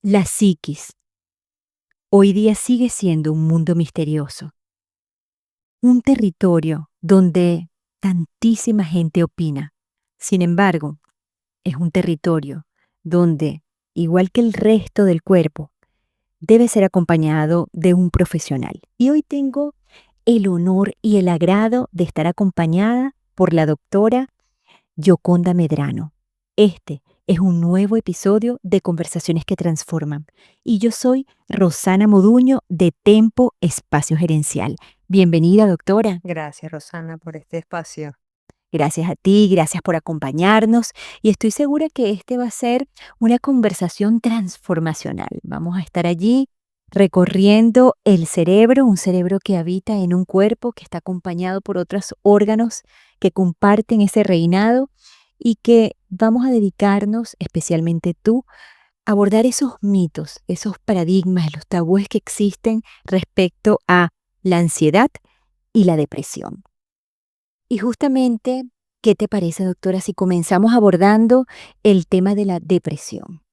La psiquis hoy día sigue siendo un mundo misterioso, un territorio donde tantísima gente opina. Sin embargo, es un territorio donde, igual que el resto del cuerpo, debe ser acompañado de un profesional. Y hoy tengo el honor y el agrado de estar acompañada por la doctora Yoconda Medrano. Este es un nuevo episodio de Conversaciones que Transforman y yo soy Rosana Moduño de Tempo Espacio Gerencial. Bienvenida, doctora. Gracias, Rosana, por este espacio. Gracias a ti, gracias por acompañarnos y estoy segura que este va a ser una conversación transformacional. Vamos a estar allí recorriendo el cerebro, un cerebro que habita en un cuerpo que está acompañado por otros órganos que comparten ese reinado y que vamos a dedicarnos, especialmente tú, a abordar esos mitos, esos paradigmas, los tabúes que existen respecto a la ansiedad y la depresión. Y justamente, ¿qué te parece, doctora, si comenzamos abordando el tema de la depresión?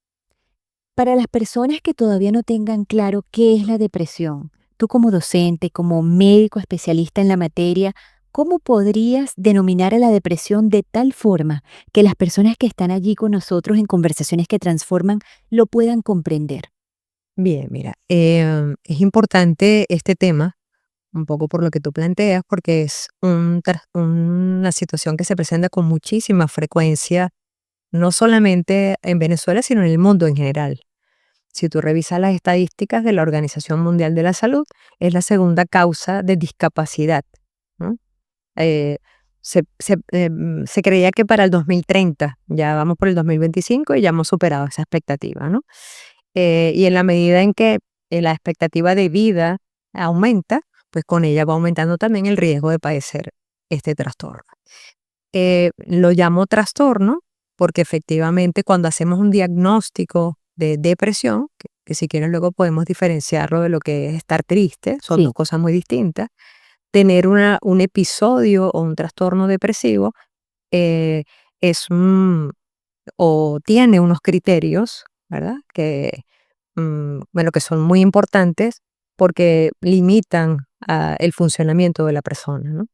Para las personas que todavía no tengan claro qué es la depresión, tú como docente, como médico especialista en la materia, ¿cómo podrías denominar a la depresión de tal forma que las personas que están allí con nosotros en conversaciones que transforman lo puedan comprender? Bien, mira, es importante este tema, un poco por lo que tú planteas, porque es una situación que se presenta con muchísima frecuencia, no solamente en Venezuela, sino en el mundo en general. Si tú revisas las estadísticas de la Organización Mundial de la Salud, es la segunda causa de discapacidad, ¿no? Eh, se creía que para el 2030, ya vamos por el 2025 y ya hemos superado esa expectativa, ¿no? Y en la medida en que la expectativa de vida aumenta, pues con ella va aumentando también el riesgo de padecer este trastorno. Lo llamo trastorno porque efectivamente cuando hacemos un diagnóstico de depresión, que si quieres luego podemos diferenciarlo de lo que es estar triste, son dos Sí, cosas muy distintas, tener un episodio o un trastorno depresivo eh, es o tiene unos criterios, ¿verdad? Bueno, que son muy importantes porque limitan el funcionamiento de la persona, ¿no?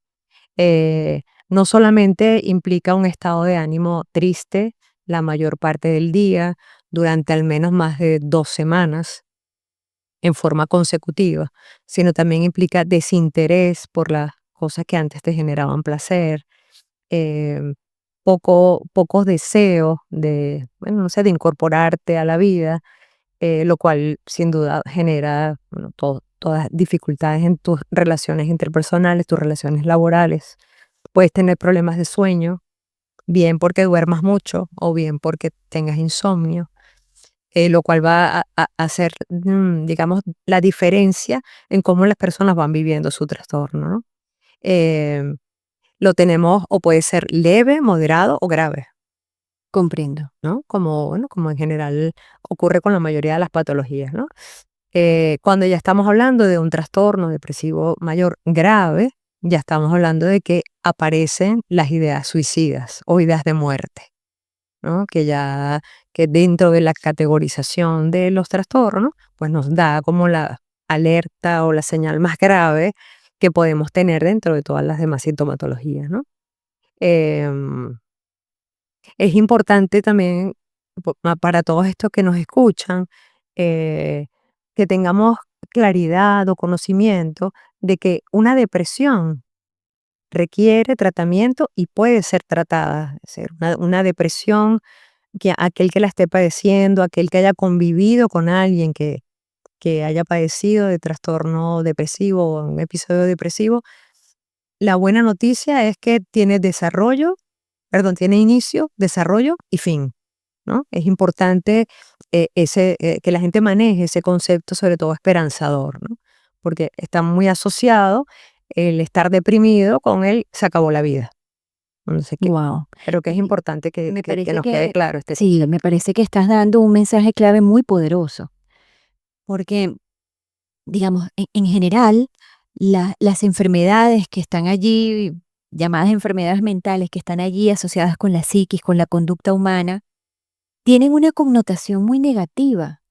No solamente implica un estado de ánimo triste la mayor parte del día, durante al menos más de 2 semanas en forma consecutiva, sino también implica desinterés por las cosas que antes te generaban placer, em, pocos deseos de, bueno, no sé, de incorporarte a la vida, lo cual sin duda genera, bueno, todas dificultades en tus relaciones interpersonales, tus relaciones laborales. Puedes tener problemas de sueño, bien porque duermas mucho o bien porque tengas insomnio, lo cual va a hacer, digamos, la diferencia en cómo las personas van viviendo su trastorno, ¿no? Em, lo tenemos o puede ser leve, moderado o grave, comprendo. ¿no? Como, bueno, como en general ocurre con la mayoría de las patologías, ¿no? Cuando ya estamos hablando de un trastorno depresivo mayor grave, ya estamos hablando de que aparecen las ideas suicidas o ideas de muerte, ¿no? Que dentro de la categorización de los trastornos, pues nos da como la alerta o la señal más grave que podemos tener dentro de todas las demás sintomatologías, ¿no? Em, es importante también para todos estos que nos escuchan, eh, que tengamos claridad o conocimiento de que una depresión requiere tratamiento y puede ser tratada. Es decir, una depresión, que aquel que la esté padeciendo, aquel que haya convivido con alguien que haya padecido de trastorno depresivo o un episodio depresivo, la buena noticia es que tiene tiene inicio, desarrollo y fin, ¿no? Es importante que la gente maneje ese concepto, sobre todo esperanzador, ¿no? Porque está muy asociado el estar deprimido con el se acabó la vida. No sé qué, Wow. pero que es importante Me que parece nos quede que, claro este tema. sí, me parece que estás dando un mensaje clave muy poderoso, porque, digamos, en general, las enfermedades que están allí, llamadas enfermedades mentales que están allí asociadas con la psiquis, con la conducta humana, tienen una connotación muy negativa.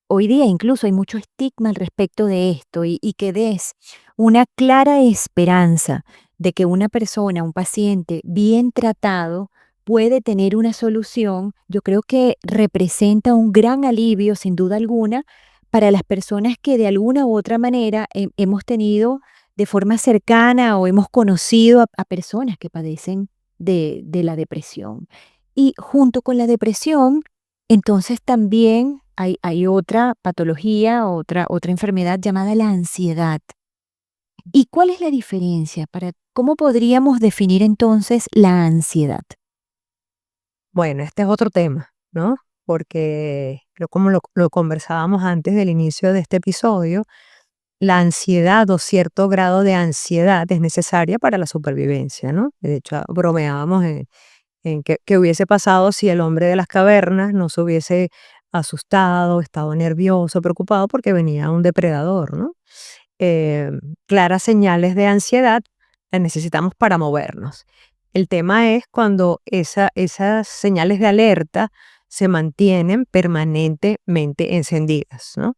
hoy día incluso hay mucho estigma al respecto de esto y que des una clara esperanza de que una persona, un paciente bien tratado puede tener una solución, yo creo que representa un gran alivio, sin duda alguna, para las personas que de alguna u otra manera hemos tenido de forma cercana o hemos conocido a personas que padecen de la depresión. Y junto con la depresión, entonces también hay otra patología, otra enfermedad llamada la ansiedad. ¿Y cuál es la diferencia? ¿Cómo podríamos definir entonces la ansiedad? Bueno, este es otro tema, ¿no? Porque como lo conversábamos antes del inicio de este episodio, la ansiedad o cierto grado de ansiedad es necesaria para la supervivencia, ¿no? De hecho, bromeábamos en qué hubiese pasado si el hombre de las cavernas no se hubiese asustado, estado nervioso, preocupado porque venía un depredador, ¿no? eh, Claras señales de ansiedad las necesitamos para movernos. El tema es cuando esas señales de alerta se mantienen permanentemente encendidas, ¿no?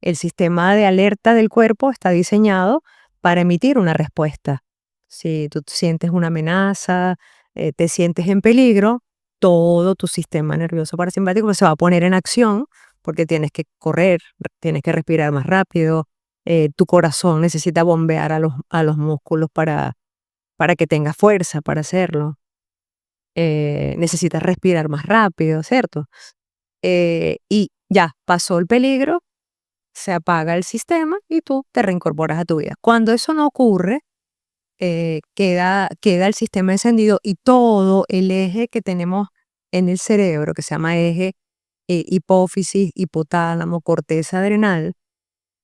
El sistema de alerta del cuerpo está diseñado para emitir una respuesta. Si tú sientes una amenaza, te sientes en peligro, todo tu sistema nervioso parasimpático se va a poner en acción porque tienes que correr, tienes que respirar más rápido, tu corazón necesita bombear a los músculos para que tenga fuerza para hacerlo. Necesitas respirar más rápido, ¿cierto? Y ya pasó el peligro, se apaga el sistema y tú te reincorporas a tu vida. Cuando eso no ocurre, queda el sistema encendido y todo el eje que tenemos en el cerebro, que se llama eje hipófisis, hipotálamo, corteza adrenal,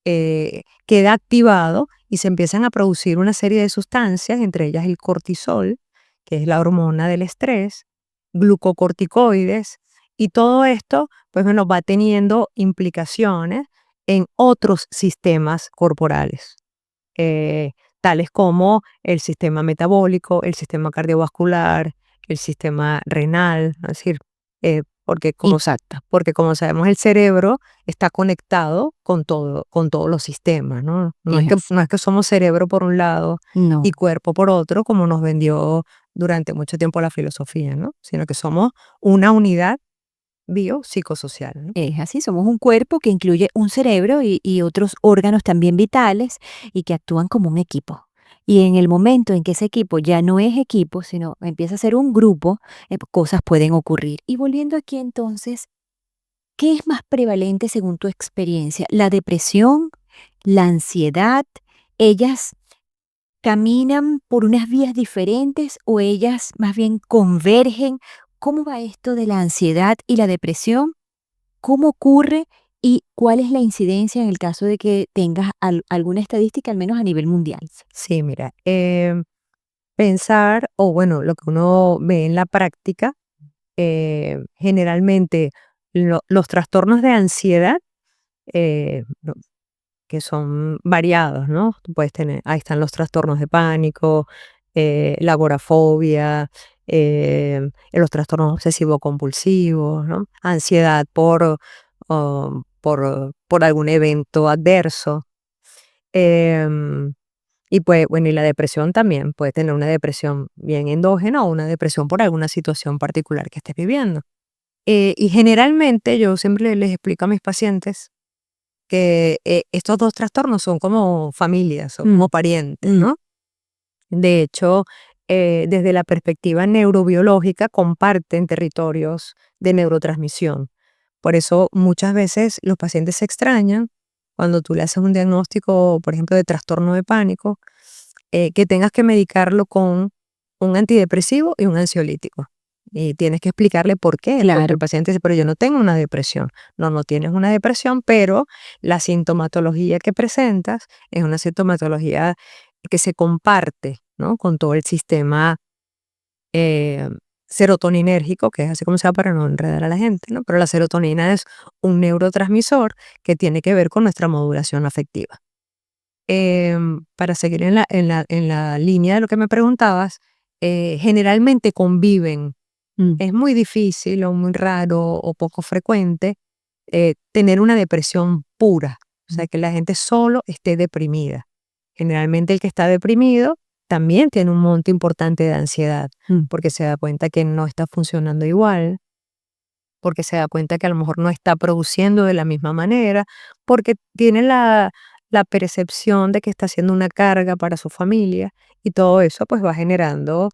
queda activado y se empiezan a producir una serie de sustancias, entre ellas el cortisol, que es la hormona del estrés, glucocorticoides, y todo esto, pues bueno, va teniendo implicaciones en otros sistemas corporales, eh, tales como el sistema metabólico, el sistema cardiovascular, el sistema renal, es decir, porque Impacta. como sabemos, el cerebro está conectado con todos los sistemas, ¿no? No es Es que, así. no es que somos cerebro por un lado y No, cuerpo por otro, como nos vendió durante mucho tiempo la filosofía, ¿no? Sino que somos una unidad biopsicosocial, ¿no? es así. Somos un cuerpo que incluye un cerebro y otros órganos también vitales y que actúan como un equipo. Y en el momento en que ese equipo ya no es equipo, sino empieza a ser un grupo, cosas pueden ocurrir. Y volviendo aquí entonces, ¿qué es más prevalente según tu experiencia? ¿La depresión? ¿La ansiedad? ¿Ellas caminan por unas vías diferentes o ellas más bien convergen? ¿Cómo va esto de la ansiedad y la depresión? ¿Cómo ocurre y cuál es la incidencia en el caso de que tengas alguna estadística, al menos a nivel mundial? Sí, mira, pensar, o bueno, lo que uno ve en la práctica, generalmente los trastornos de ansiedad, que son variados, ¿no? Tú puedes tener, ahí están los trastornos de pánico, la agorafobia, los trastornos obsesivo-compulsivos, ¿no? Ansiedad por algún evento adverso. em, y pues, bueno, y la depresión también, puede tener una depresión bien endógena o una depresión por alguna situación particular que estés viviendo. Y generalmente yo siempre les explico a mis pacientes que estos dos trastornos son como familias, son Mm, como parientes, mm, ¿no? De hecho, desde la perspectiva neurobiológica comparten territorios de neurotransmisión. Por eso muchas veces los pacientes se extrañan cuando tú le haces un diagnóstico, por ejemplo, de trastorno de pánico, que tengas que medicarlo con un antidepresivo y un ansiolítico. Y tienes que explicarle por qué, porque el claro. paciente dice, pero yo no tengo una depresión. No, no tienes una depresión, pero la sintomatología que presentas es una sintomatología que se comparte, ¿no? Con todo el sistema eh, serotoninérgico, que es así como se llama para no enredar a la gente, ¿no? Pero la serotonina es un neurotransmisor que tiene que ver con nuestra modulación afectiva. Para seguir en la línea de lo que me preguntabas, generalmente conviven. Mm, Es muy difícil o muy raro o poco frecuente tener una depresión pura, o sea, que la gente solo esté deprimida. Generalmente el que está deprimido también tiene un monto importante de ansiedad, Mm. porque se da cuenta que no está funcionando igual, porque se da cuenta que a lo mejor no está produciendo de la misma manera, porque tiene la percepción de que está haciendo una carga para su familia y todo eso pues va generando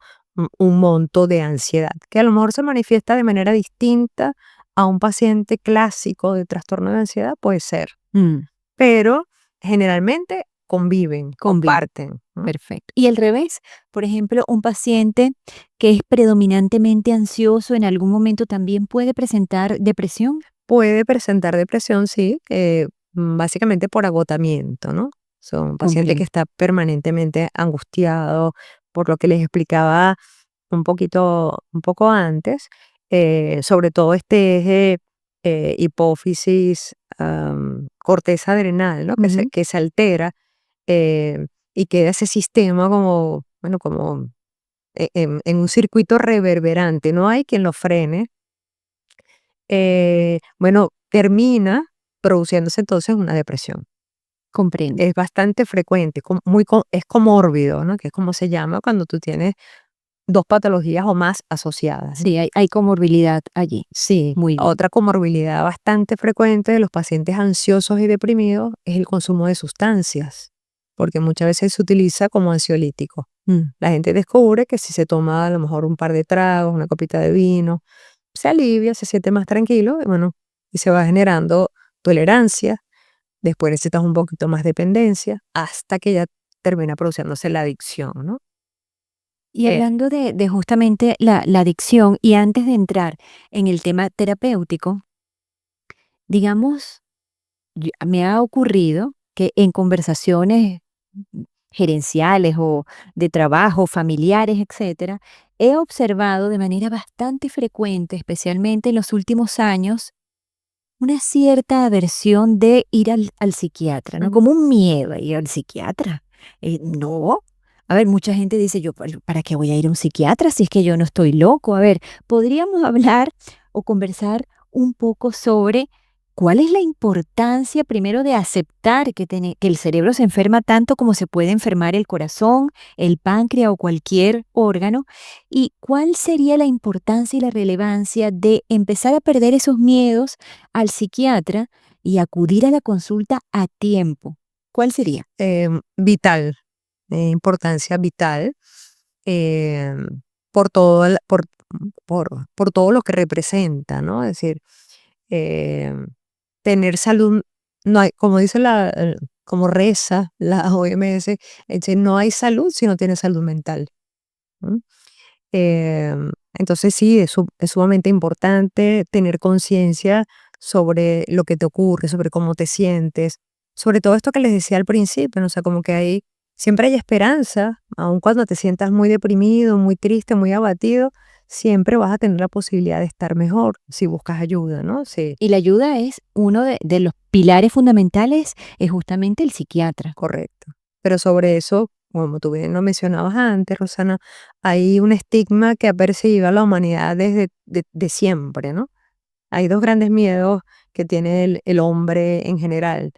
un monto de ansiedad, que a lo mejor se manifiesta de manera distinta a un paciente clásico de trastorno de ansiedad, puede ser, Mm. pero generalmente conviven, Convive. comparten, ¿no? Perfecto. Y al revés, por ejemplo, un paciente que es predominantemente ansioso en algún momento también puede presentar depresión. Puede presentar depresión, sí, básicamente por agotamiento, ¿no? Son un paciente que Comprendo. está permanentemente angustiado, por lo que les explicaba un poco antes, sobre todo este eje hipófisis, corteza adrenal, ¿no? Ujú. Que se altera y queda ese sistema como, bueno, como en un circuito reverberante. No hay quien lo frene. Bueno, termina produciéndose entonces una depresión. Comprendo. Es bastante frecuente, es comórbido, ¿no? Que es como se llama cuando tú tienes dos patologías o más asociadas. Sí, hay comorbilidad allí. Sí, Muy bien. otra comorbilidad bastante frecuente de los pacientes ansiosos y deprimidos es el consumo de sustancias, porque muchas veces se utiliza como ansiolítico. Mm. La gente descubre que si se toma a lo mejor un par de tragos, una copita de vino, se alivia, se siente más tranquilo y bueno, y se va generando tolerancia, después necesitas un poquito más dependencia, hasta que ya termina produciéndose la adicción, ¿no? Y Eh, hablando de justamente la adicción, y antes de entrar en el tema terapéutico, digamos, me ha ocurrido que en conversaciones gerenciales o de trabajo, familiares, etcétera, he observado de manera bastante frecuente, especialmente en los últimos años, una cierta aversión de ir al psiquiatra, ¿no? Ujú. Como un miedo a ir al psiquiatra. No. A ver, mucha gente dice, yo, ¿para qué voy a ir a un psiquiatra si es que yo no estoy loco? A ver, podríamos hablar o conversar un poco sobre cuál es la importancia primero de aceptar que el cerebro se enferma tanto como se puede enfermar el corazón, el páncreas o cualquier órgano, y cuál sería la importancia y la relevancia de empezar a perder esos miedos al psiquiatra y acudir a la consulta a tiempo. ¿Cuál sería? Vital, importancia vital, por todo, por todo lo que representa, ¿no? Es decir, em, tener salud, no hay, como dice como reza la OMS, dice, no hay salud si no tienes salud mental. ¿No? Entonces sí, es sumamente importante tener conciencia sobre lo que te ocurre, sobre cómo te sientes, sobre todo esto que les decía al principio, ¿no? O sea, como que siempre hay esperanza, aun cuando te sientas muy deprimido, muy triste, muy abatido, siempre vas a tener la posibilidad de estar mejor si buscas ayuda, ¿no? Sí, Y la ayuda es uno de los pilares fundamentales, es justamente el psiquiatra. correcto. Pero sobre eso, como tú bien lo mencionabas antes, Rosana, hay un estigma que ha perseguido a la humanidad desde de siempre, ¿no? Hay dos grandes miedos que tiene el hombre en general.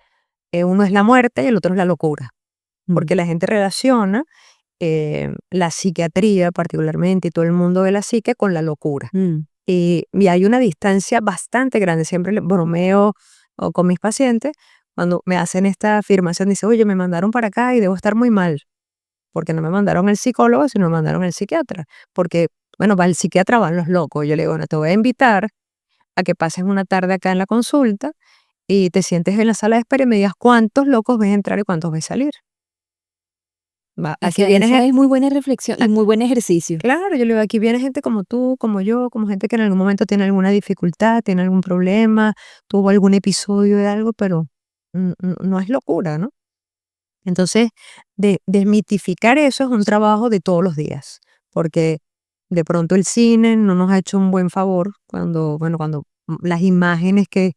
Uno es la muerte y el otro es la locura, Mm. porque la gente relaciona la psiquiatría particularmente y todo el mundo de la psique con la locura. Mm. Y hay una distancia bastante grande. Siempre le bromeo o con mis pacientes cuando me hacen esta afirmación. Dice, oye, me mandaron para acá y debo estar muy mal, porque no me mandaron el psicólogo, sino me mandaron el psiquiatra. Porque, bueno, va el psiquiatra, van los locos. Yo le digo, bueno, te voy a invitar a que pases una tarde acá en la consulta y te sientes en la sala de espera y me digas cuántos locos ves entrar y cuántos ves salir. Aquí viene Esa gente, es muy buena reflexión y muy buen ejercicio. claro, yo le digo, aquí viene gente como tú, como yo, como gente que en algún momento tiene alguna dificultad, tiene algún problema, tuvo algún episodio de algo, pero no es locura, ¿no? Entonces, desmitificar eso es un trabajo de todos los días, porque de pronto el cine no nos ha hecho un buen favor cuando, bueno, cuando las imágenes que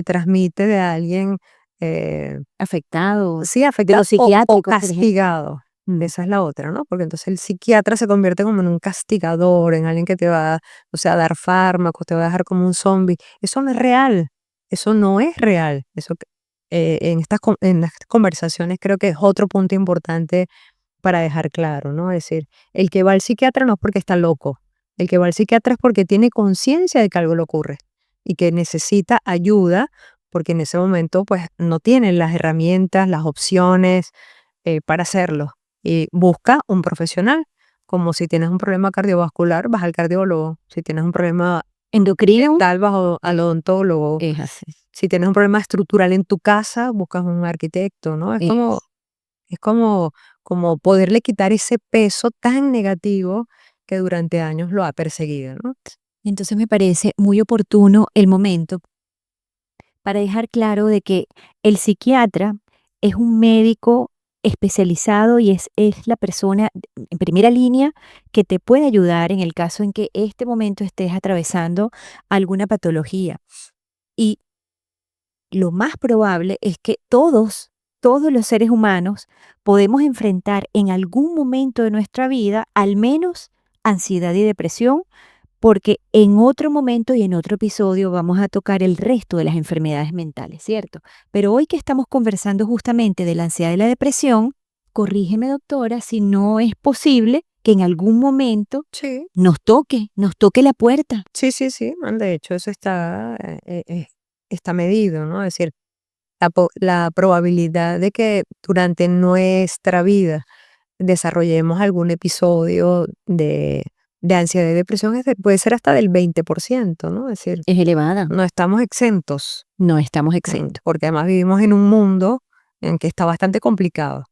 transmite de alguien, eh, Afectado sí, de afectado los o psiquiátricos, por ejemplo. castigado. Mm. Esa es la otra, ¿no? Porque entonces el psiquiatra se convierte como en un castigador, en alguien que te va, o sea, a dar fármacos, te va a dejar como un zombie. Eso no es real. eso no es real. En estas conversaciones creo que es otro punto importante para dejar claro, ¿no? Es decir, el que va al psiquiatra no es porque está loco, el que va al psiquiatra es porque tiene conciencia de que algo le ocurre y que necesita ayuda porque en ese momento pues no tiene las herramientas, las opciones para hacerlo y busca un profesional. Como si tienes un problema cardiovascular, vas al cardiólogo. Si tienes un problema Endocrino dental, vas al odontólogo. es así. Si tienes un problema estructural en tu casa, buscas un arquitecto, ¿no? Es como poderle quitar ese peso tan negativo que durante años lo ha perseguido, ¿no? Entonces me parece muy oportuno el momento para dejar claro de que el psiquiatra es un médico especializado y es la persona en primera línea que te puede ayudar en el caso en que este momento estés atravesando alguna patología. Y lo más probable es que todos los seres humanos podemos enfrentar en algún momento de nuestra vida al menos ansiedad y depresión, porque en otro momento y en otro episodio vamos a tocar el resto de las enfermedades mentales, ¿cierto? Pero hoy que estamos conversando justamente de la ansiedad y la depresión, corrígeme, doctora, si no es posible que en algún momento Sí, nos toque la puerta. sí, sí, sí. De hecho, eso está medido, ¿no? Es decir, la probabilidad de que durante nuestra vida desarrollemos algún episodio de ansiedad y depresión puede ser hasta del 20%, ¿no? Es decir, Es elevada, no estamos exentos, no estamos exentos. porque además vivimos en un mundo en que está bastante complicado.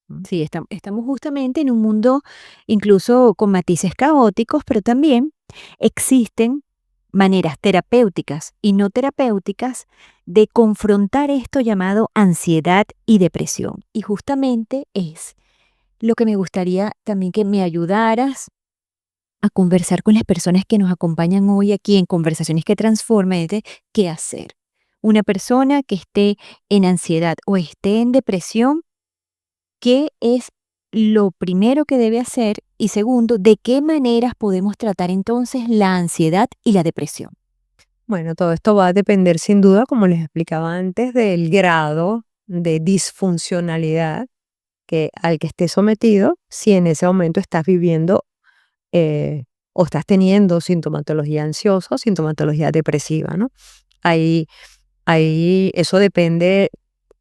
¿No? Sí, estamos justamente en un mundo incluso con matices caóticos, pero también existen maneras terapéuticas y no terapéuticas de confrontar esto llamado ansiedad y depresión. Y justamente es lo que me gustaría también que me ayudaras a conversar con las personas que nos acompañan hoy aquí en Conversaciones que Transforman, es de qué hacer. Una persona que esté en ansiedad o esté en depresión, ¿qué es lo primero que debe hacer? Y segundo, ¿de qué maneras podemos tratar entonces la ansiedad y la depresión? Bueno, todo esto va a depender sin duda, como les explicaba antes, del grado de disfuncionalidad al que estés sometido, si en ese momento estás viviendo o estás teniendo sintomatología ansiosa o sintomatología depresiva, ¿no? Ahí, eso depende,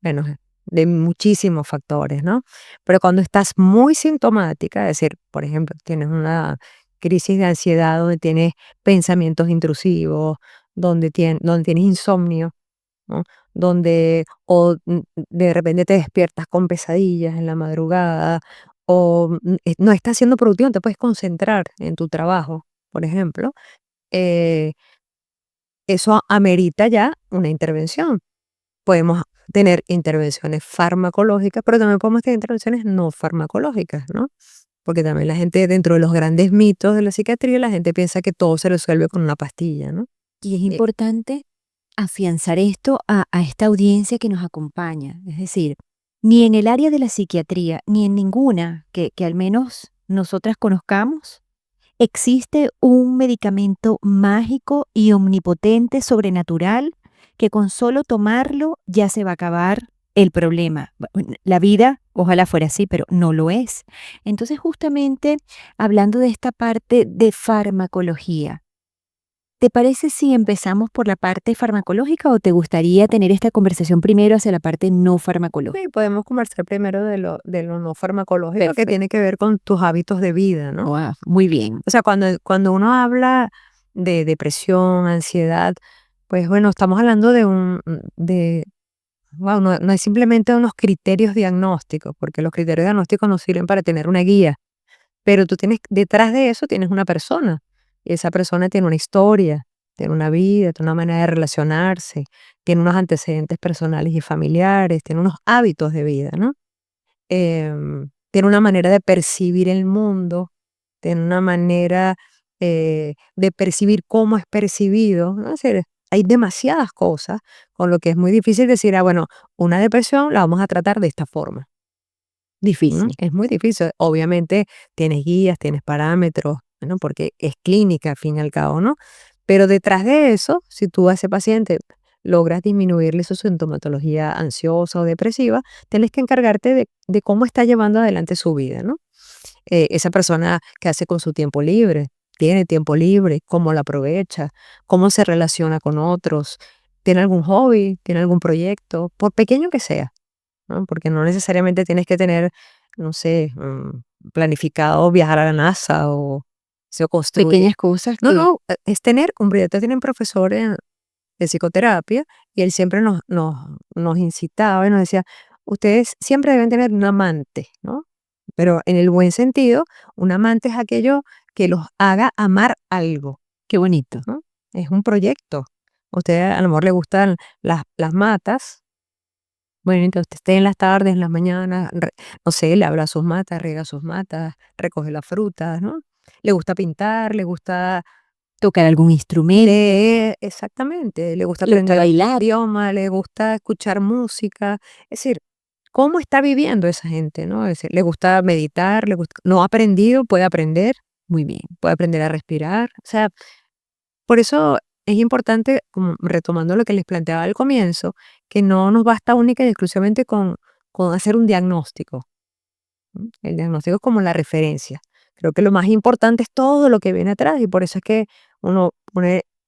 bueno, de muchísimos factores, ¿no? Pero cuando estás muy sintomática, es decir, por ejemplo, tienes una crisis de ansiedad donde tienes pensamientos intrusivos, donde tienes insomnio, ¿no? De repente te despiertas con pesadillas en la madrugada no estás siendo productivo, no te puedes concentrar en tu trabajo, por ejemplo, eh, eso amerita ya una intervención. Podemos tener intervenciones farmacológicas, pero también podemos tener intervenciones no farmacológicas, ¿no? Porque también la gente, dentro de los grandes mitos de la psiquiatría, la gente piensa que todo se resuelve con una pastilla, ¿no? Y es Eh, importante afianzar esto a esta audiencia que nos acompaña. Es decir, ni en el área de la psiquiatría, ni en ninguna que al menos nosotras conozcamos, existe un medicamento mágico y omnipotente, sobrenatural, que con solo tomarlo ya se va a acabar el problema. La vida, ojalá fuera así, pero no lo es. Entonces, justamente hablando de esta parte de farmacología, ¿te parece si empezamos por la parte farmacológica o te gustaría tener esta conversación primero hacia la parte no farmacológica? sí, podemos conversar primero de lo no farmacológico que Perfecto. tiene que ver con tus hábitos de vida, ¿no? Wow, muy bien. O sea, cuando uno habla de depresión, ansiedad, pues bueno, estamos hablando wow, no es simplemente unos criterios diagnósticos, porque los criterios diagnósticos nos sirven para tener una guía, pero detrás de eso tienes una persona, y esa persona tiene una historia, tiene una vida, tiene una manera de relacionarse, tiene unos antecedentes personales y familiares, tiene unos hábitos de vida, ¿no? Tiene una manera de percibir el mundo, tiene una manera de percibir cómo es percibido, ¿no? Es decir, hay demasiadas cosas, con lo que es muy difícil decir, bueno, una depresión la vamos a tratar de esta forma. Difícil. Es muy difícil. Obviamente tienes guías, tienes parámetros, bueno, porque es clínica al fin y al cabo, ¿no? Pero detrás de eso, si tú a ese paciente logras disminuirle su sintomatología ansiosa o depresiva, tienes que encargarte de cómo está llevando adelante su vida, ¿no? Esa persona que hace con su tiempo libre, tiene tiempo libre, cómo lo aprovecha, cómo se relaciona con otros, tiene algún hobby, tiene algún proyecto, por pequeño que sea, ¿no? Porque no necesariamente tienes que tener, no sé, planificado viajar a la NASA o construir. Pequeñas cosas No, que no, es tener, un proyecto tiene un profesor de psicoterapia y él siempre nos incitaba y nos decía, ustedes siempre deben tener un amante, ¿no? Pero en el buen sentido, un amante es aquello que los haga amar algo, qué bonito. ¿no? Es un proyecto. A usted a lo mejor le gustan las matas, bueno, entonces usted en las tardes, en las mañanas, no sé, le habla a sus matas, riega sus matas, recoge las frutas, ¿no? Le gusta pintar, le gusta Tocar algún instrumento, leer, exactamente, le gusta le gusta aprender un bailar. idioma, le gusta escuchar música. Es decir, ¿cómo está viviendo esa gente, no? Es decir, le gusta meditar, le gusta, no ha aprendido, Muy bien. puede aprender a respirar. O sea, por eso es importante, como retomando lo que les planteaba al comienzo, que no nos basta única y exclusivamente con hacer un diagnóstico. El diagnóstico es como la referencia. Creo que lo más importante es todo lo que viene atrás y por eso es que uno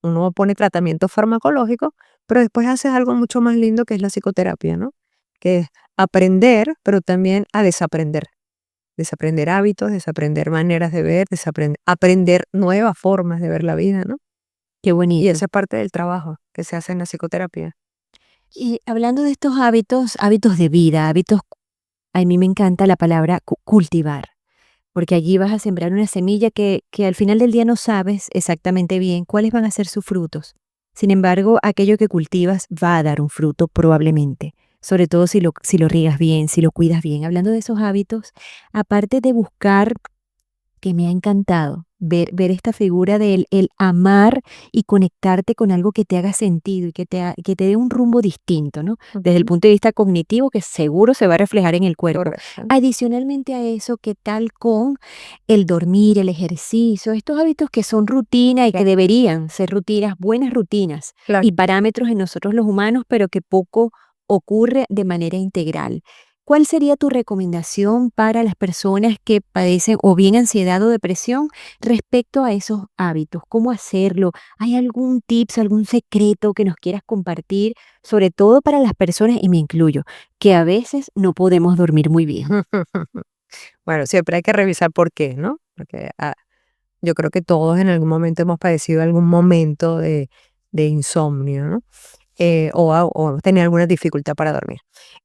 uno pone tratamiento farmacológico, pero después haces algo mucho más lindo que es la psicoterapia, ¿no? Que es aprender, pero también a desaprender. Desaprender hábitos, desaprender maneras de ver, aprender nuevas formas de ver la vida, ¿no? Qué Y bonito. esa es parte del trabajo que se hace en la psicoterapia. Y hablando de estos hábitos, hábitos de vida, hábitos, a mí me encanta la palabra cultivar, porque allí vas a sembrar una semilla que al final del día no sabes exactamente bien cuáles van a ser sus frutos. Sin embargo, aquello que cultivas va a dar un fruto probablemente, sobre todo si lo riegas bien, si lo cuidas bien. Hablando de esos hábitos, aparte de buscar, que me ha encantado ver esta figura del el amar y conectarte con algo que te haga sentido y que te dé un rumbo distinto, ¿no? Desde el Ujú. punto de vista cognitivo, que seguro se va a reflejar en el cuerpo. Correcto. Adicionalmente a eso, ¿qué tal con el dormir, el ejercicio, estos hábitos que son rutina y que deberían ser rutinas, buenas rutinas Claro. y parámetros en nosotros los humanos, pero que poco ocurre de manera integral? ¿Cuál sería tu recomendación para las personas que padecen o bien ansiedad o depresión respecto a esos hábitos? ¿Cómo hacerlo? ¿Hay algún tips, algún secreto que nos quieras compartir? Sobre todo para las personas, y me incluyo, que a veces no podemos dormir muy bien. Bueno, siempre hay que revisar por qué, ¿no? Porque yo creo que todos en algún momento hemos padecido algún momento de insomnio, ¿no? O hemos tenido alguna dificultad para dormir.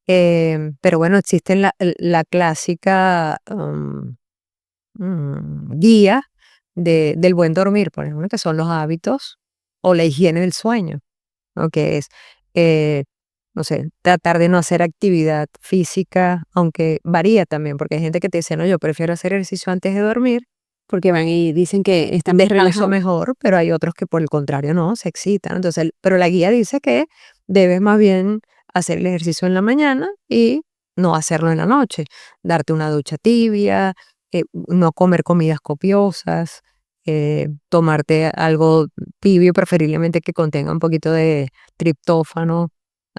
Pero bueno, existe la clásica guía del buen dormir, por ejemplo, que son los hábitos o la higiene del sueño, ¿no? Que es, eh, no sé, tratar de no hacer actividad física, aunque varía también, porque hay gente que te dice, no, yo prefiero hacer ejercicio antes de dormir, Porque van y dicen que están más descanso relajados. mejor, pero hay otros que por el contrario no, se excitan. Entonces, pero la guía dice que debes más bien hacer el ejercicio en la mañana y no hacerlo en la noche. Darte una ducha tibia, no comer comidas copiosas, tomarte algo tibio, preferiblemente que contenga un poquito de triptófano,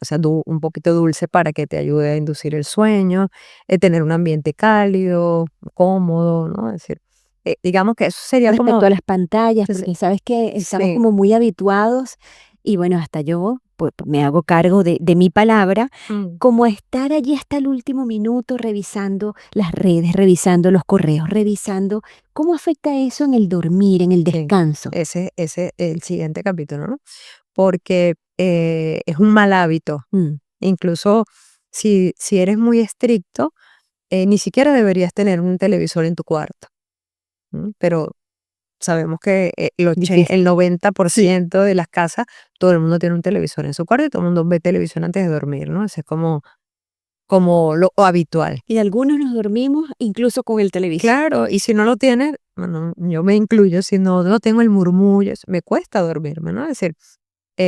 o sea, un poquito dulce para que te ayude a inducir el sueño, tener un ambiente cálido, cómodo, ¿no? Es decir, digamos que eso sería como Respecto a las pantallas, s porque sabes que estamos sí, como muy habituados y bueno, hasta yo pues, me hago cargo de mi palabra, mm, como estar allí hasta el último minuto revisando las redes, revisando los correos, revisando cómo afecta eso en el dormir, en el sí, descanso. ese el siguiente capítulo, ¿no? Porque, es un mal hábito. Mm, Incluso si eres muy estricto, ni siquiera deberías tener un televisor en tu cuarto, pero sabemos que, difícil. el 90% de las casas, todo el mundo tiene un televisor en su cuarto y todo el mundo ve televisión antes de dormir, ¿no? Ese es como lo habitual. Y algunos nos dormimos incluso con el televisor. Claro, y si no lo tienes, bueno, yo me incluyo, si no tengo el murmullo, me cuesta dormirme, ¿no? Es decir,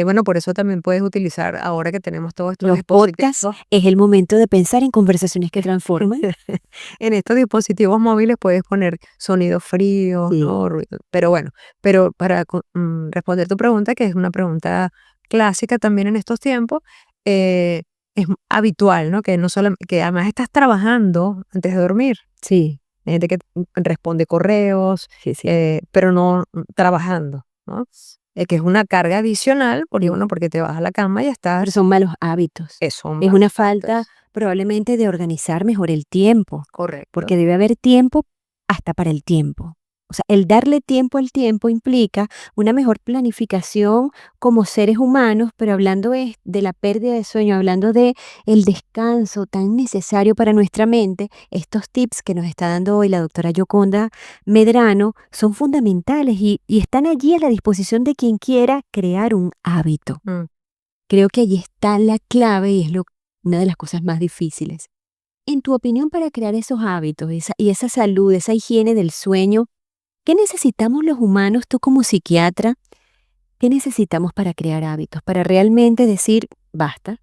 bueno, por eso también puedes utilizar, ahora que tenemos todos estos Los podcasts dispositivos, es el momento de pensar en conversaciones que transforman. en estos dispositivos móviles puedes poner sonidos fríos, Sí. ¿no? Pero bueno, pero para responder tu pregunta, que es una pregunta clásica también en estos tiempos, es habitual, ¿no? Que no solo, que además estás trabajando antes de dormir. Sí, Hay gente que responde correos, sí, sí, pero no trabajando, ¿no? Que es una carga adicional, porque sí. bueno, porque te vas a la cama y Pero estás, son malos hábitos. eso, Es mal. una falta probablemente de organizar mejor el tiempo, Correcto. porque debe haber tiempo hasta para el tiempo. O sea, el darle tiempo al tiempo implica una mejor planificación como seres humanos, pero hablando de la pérdida de sueño, hablando de el descanso tan necesario para nuestra mente, estos tips que nos está dando hoy la doctora Yoconda Medrano son fundamentales y están allí a la disposición de quien quiera crear un hábito. Mm. Creo que allí está la clave y es una de las cosas más difíciles. En tu opinión, para crear esos hábitos y esa salud, esa higiene del sueño, ¿qué necesitamos los humanos, tú como psiquiatra? ¿Qué necesitamos para crear hábitos? Para realmente decir, basta,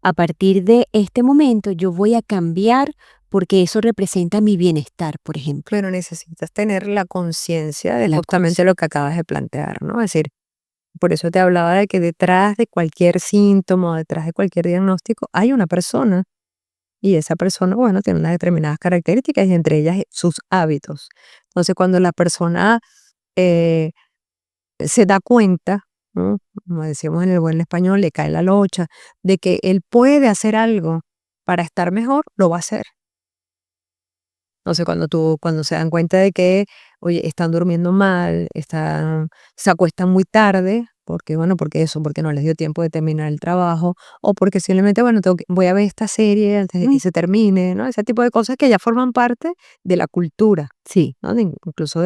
a partir de este momento yo voy a cambiar porque eso representa mi bienestar, por ejemplo. Pero necesitas tener la conciencia de La justamente lo que acabas de plantear, ¿no? Es decir, por eso te hablaba de que detrás de cualquier síntoma, detrás de cualquier diagnóstico, hay una persona. Y esa persona, bueno, tiene unas determinadas características y entre ellas sus hábitos. Entonces, cuando la persona eh, se da cuenta, ¿no? Como decimos en el buen español, le cae la locha, de que él puede hacer algo para estar mejor, lo va a hacer. Entonces, cuando se dan cuenta de que, oye, están durmiendo mal, se acuestan muy tarde, porque, bueno, porque no les dio tiempo de terminar el trabajo, o porque simplemente, bueno, voy a ver esta serie antes de que Mm, se termine, ¿no? Ese tipo de cosas que ya forman parte de la cultura, sí, ¿no? Incluso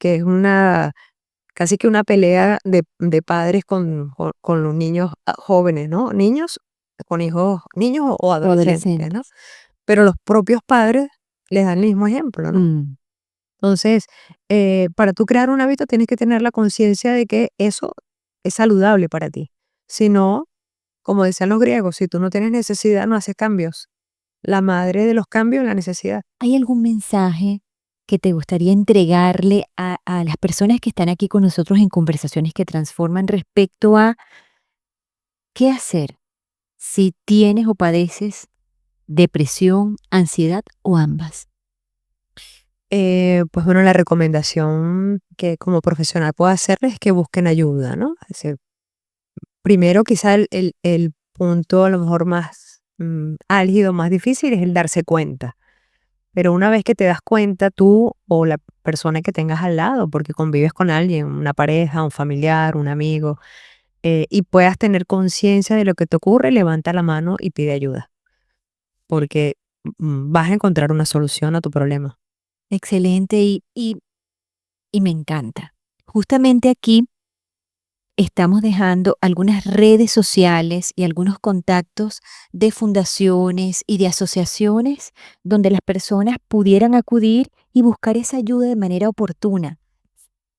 que es casi que una pelea de padres con los niños jóvenes, ¿no? Niños con hijos, niños o o adolescentes, ¿no? adolescentes. Pero los propios padres les dan el mismo ejemplo, ¿no? Mm, Entonces, para tú crear un hábito tienes que tener la conciencia de que eso es saludable para ti. Si no, como decían los griegos, si tú no tienes necesidad, no haces cambios. La madre de los cambios es la necesidad. ¿Hay algún mensaje que te gustaría entregarle a las personas que están aquí con nosotros en Conversaciones que Transforman respecto a qué hacer si tienes o padeces depresión, ansiedad o ambas? Pues bueno, la recomendación que como profesional puedo hacerles es que busquen ayuda, ¿no? Es decir, primero quizá el punto a lo mejor más álgido, más difícil es el darse cuenta. Pero una vez que te das cuenta tú o la persona que tengas al lado, porque convives con alguien, una pareja, un familiar, un amigo, y puedas tener conciencia de lo que te ocurre, levanta la mano y pide ayuda, porque vas a encontrar una solución a tu problema. Excelente y me encanta. Justamente aquí estamos dejando algunas redes sociales y algunos contactos de fundaciones y de asociaciones donde las personas pudieran acudir y buscar esa ayuda de manera oportuna.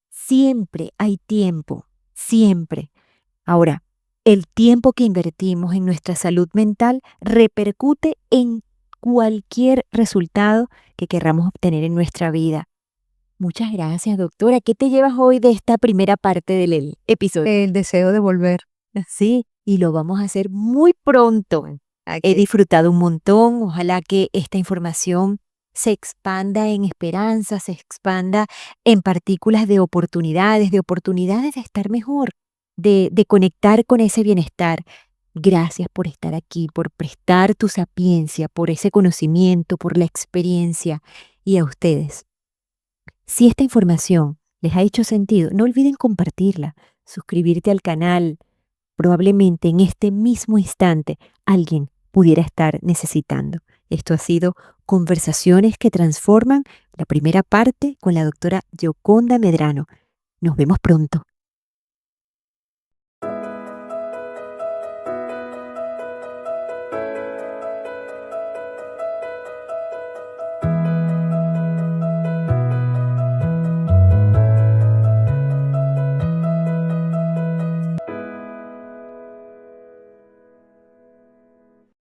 Siempre hay tiempo, siempre. Ahora, el tiempo que invertimos en nuestra salud mental repercute en cualquier resultado que querramos obtener en nuestra vida. Muchas gracias, doctora. ¿Qué te llevas hoy de esta primera parte del episodio? El deseo de volver. Sí, y lo vamos a hacer muy pronto. Bueno, He aquí. disfrutado un montón. Ojalá que esta información se expanda en esperanza, se expanda en partículas de oportunidades de estar mejor, de conectar con ese bienestar. Gracias por estar aquí, por prestar tu sapiencia, por ese conocimiento, por la experiencia. Y a ustedes, si esta información les ha hecho sentido, no olviden compartirla, suscribirte al canal. Probablemente en este mismo instante alguien pudiera estar necesitando. Esto ha sido Conversaciones que Transforman, la primera parte con la doctora Yoconda Medrano. Nos vemos pronto.